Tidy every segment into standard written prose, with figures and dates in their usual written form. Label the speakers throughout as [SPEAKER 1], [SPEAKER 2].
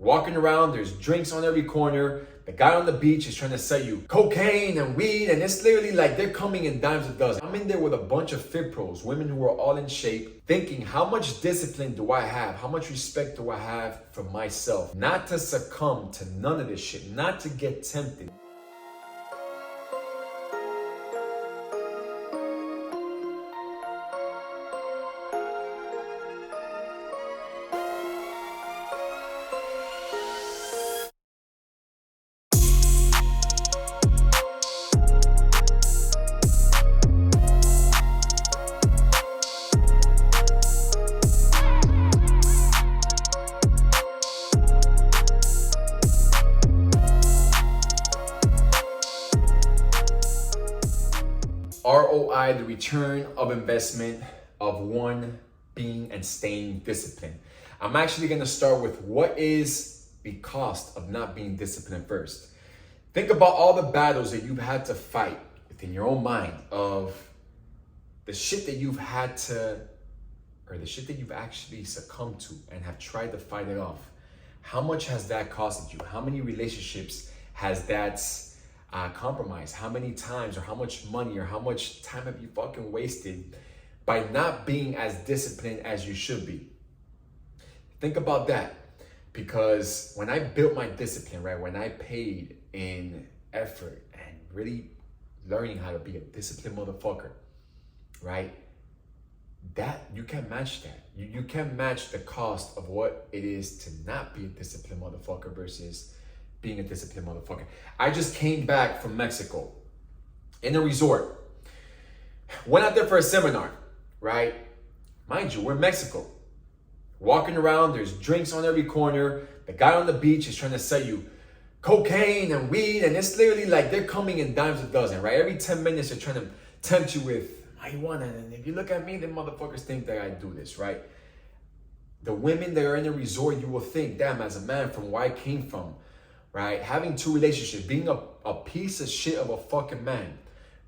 [SPEAKER 1] Walking around, there's drinks on every corner. The guy on the beach is trying to sell you cocaine and weed, and it's literally like they're coming in dimes a dozen. I'm in there with a bunch of fit pros, women who are all in shape, thinking how much discipline do I have? How much respect do I have for myself? Not to succumb to none of this shit, not to get tempted. ROI, the return of investment of one being and staying disciplined. I'm actually going to start with what is the cost of not being disciplined first. Think about all the battles that you've had to fight within your own mind of the shit that you've had to, or the shit that you've actually succumbed to and have tried to fight it off. How much has that costed you? How many relationships has that compromise? How many times or how much money or how much time have you fucking wasted by not being as disciplined as you should be? Think about that, because when I built my discipline, right, when I paid in effort and really learning how to be a disciplined motherfucker, right, that you can't match that. You can't match the cost of what it is to not be a disciplined motherfucker versus being a disciplined motherfucker. I just came back from Mexico in a resort. Went out there for a seminar, right? Mind you, we're in Mexico. Walking around, there's drinks on every corner. The guy on the beach is trying to sell you cocaine and weed, and it's literally like they're coming in dimes a dozen, right? Every 10 minutes they're trying to tempt you with marijuana, and if you look at me, the motherfuckers think that I do this, right? The women that are in the resort, you will think, damn, as a man from where I came from, right? Having two relationships, being a piece of shit of a fucking man,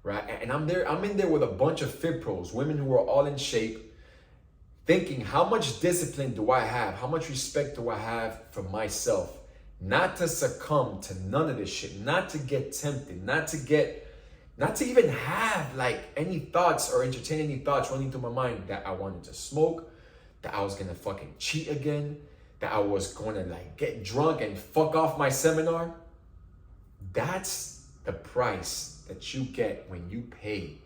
[SPEAKER 1] right? And I'm in there with a bunch of fit pros, women who are all in shape, thinking how much discipline do I have? How much respect do I have for myself? Not to succumb to none of this shit, not to get tempted, not to even have like any thoughts or entertain any thoughts running through my mind that I wanted to smoke, that I was gonna fucking cheat again, that I was gonna like get drunk and fuck off my seminar. That's the price that you get when you pay,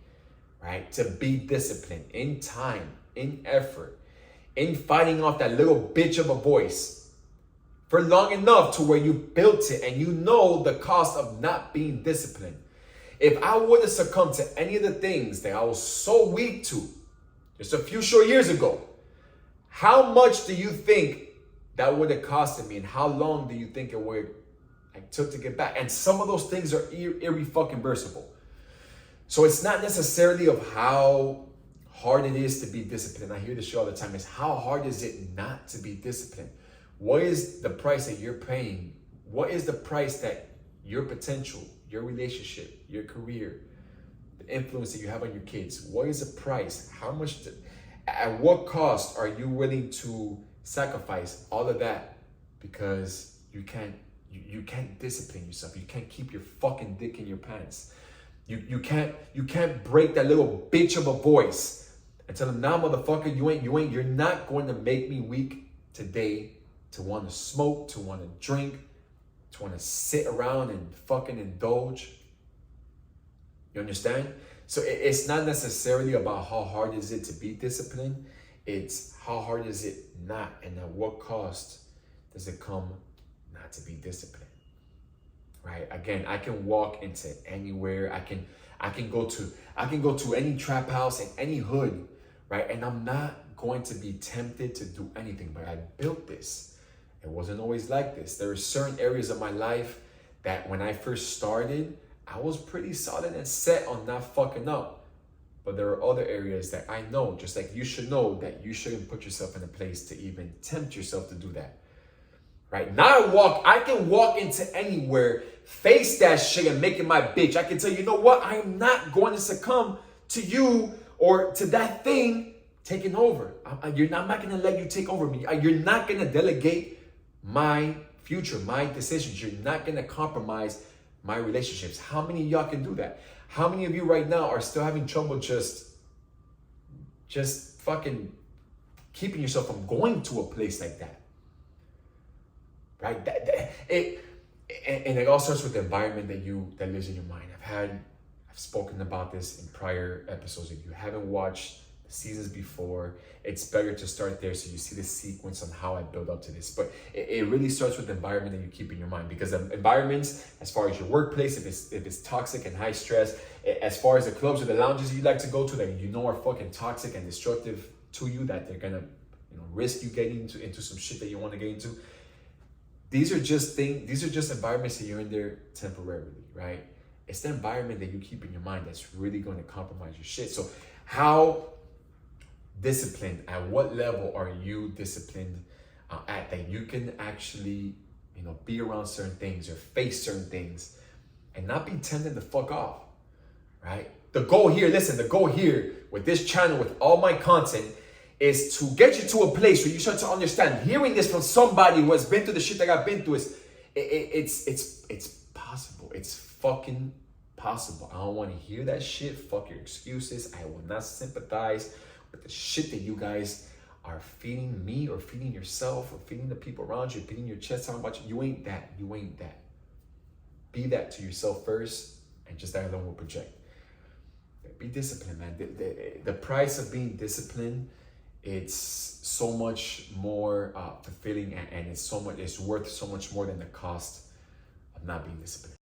[SPEAKER 1] right? To be disciplined in time, in effort, in fighting off that little bitch of a voice for long enough to where you built it and you know the cost of not being disciplined. If I would have succumbed to any of the things that I was so weak to just a few short years ago, how much do you think that would have costed me, and how long do you think it would took to get back? And some of those things are irreversible. So it's not necessarily of how hard it is to be disciplined. I hear this shit all the time. It's how hard is it not to be disciplined? What is the price that you're paying? What is the price that your potential, your relationship, your career, the influence that you have on your kids, what is the price? How much, at what cost are you willing to sacrifice all of that because you can't discipline yourself? You can't keep your fucking dick in your pants. You can't break that little bitch of a voice and tell them, nah, motherfucker, you're not going to make me weak today to want to smoke, to want to drink, to want to sit around and fucking indulge. You understand? So it's not necessarily about how hard is it to be disciplined. It's how hard is it not, and at what cost does it come not to be disciplined, right? Again, I can walk into anywhere. I can go to any trap house in any hood, right? And I'm not going to be tempted to do anything, but I built this. It wasn't always like this. There are certain areas of my life that when I first started, I was pretty solid and set on not fucking up. But there are other areas that I know, just like you should know, that you shouldn't put yourself in a place to even tempt yourself to do that. Right? Now I can walk into anywhere, face that shit and make it my bitch. I can tell you know what? I'm not going to succumb to you or to that thing taking over. I'm not going to let you take over me. You're not going to delegate my future, my decisions. You're not gonna compromise my relationships. How many of y'all can do that? How many of you right now are still having trouble just fucking keeping yourself from going to a place like that? Right? And it all starts with the environment that lives in your mind. I've spoken about this in prior episodes. If you haven't watched the seasons before, it's better to start there so you see the sequence on how I build up to this. But it really starts with the environment that you keep in your mind, because the environments, as far as your workplace, if it's toxic and high stress, as far as the clubs or the lounges you like to go to that you know are fucking toxic and destructive to you, that they're gonna risk you getting into some shit that you want to get into. These are just environments that you're in there temporarily, right? It's the environment that you keep in your mind that's really going to compromise your shit. So how disciplined, at what level are you disciplined at that you can actually, be around certain things or face certain things and not be tempted to fuck off, right? The goal here with this channel, with all my content, is to get you to a place where you start to understand, hearing this from somebody who has been through the shit that I've been through, it's possible. It's fucking possible. I don't want to hear that shit. Fuck your excuses. I will not sympathize with the shit that you guys are feeding me or feeding yourself or feeding the people around you, feeding your chest out about you. You ain't that. You ain't that. Be that to yourself first, and just that alone will project. Be disciplined, man. The price of being disciplined, it's so much more fulfilling, and it's worth so much more than the cost of not being disciplined.